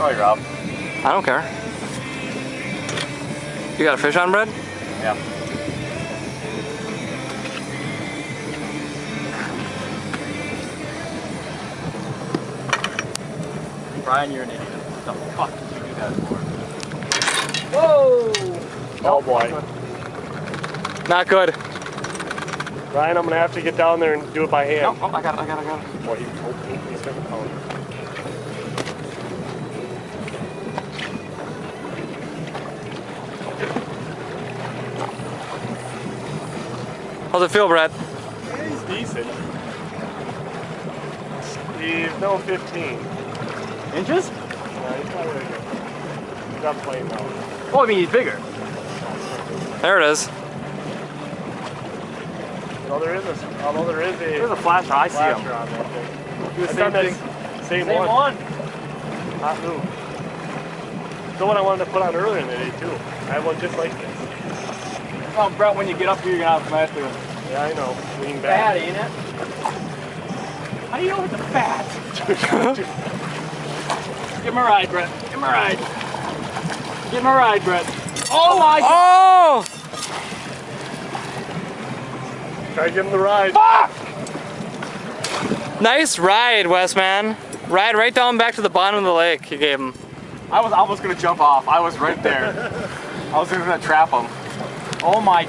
Probably rough. I don't care. You got a fish on, Brett? Yeah. Brian, you're an idiot. What the fuck did you do that for? Whoa! Oh boy. Not good. Ryan, I'm gonna have to get down there and do it by hand. No, oh, I got it. Boy, he's gonna pound. How's it feel, Brett? He's decent. He's no 15. Inches? No, he's not really good. He's not playing now. Oh, I mean, he's bigger. There it is. Although there is There's a flasher. I see flasher him. on that thing. Do the I've same done thing. that same Same one. Hot move. The one I wanted to put on earlier in the day too. I have one just like this. Oh, Brett, when you get up here, you're gonna have to smash the Yeah, I know. Lean back. fat, ain't it? How do you know it's a fat? Give him a ride, Brett. Give him a ride. Give him a ride, Brett. Oh my! Oh! Try to give him the ride. Fuck! Nice ride, Wes, man. Ride right down back to the bottom of the lake you gave him. I was almost gonna jump off. I was right there. I was gonna trap him. Oh my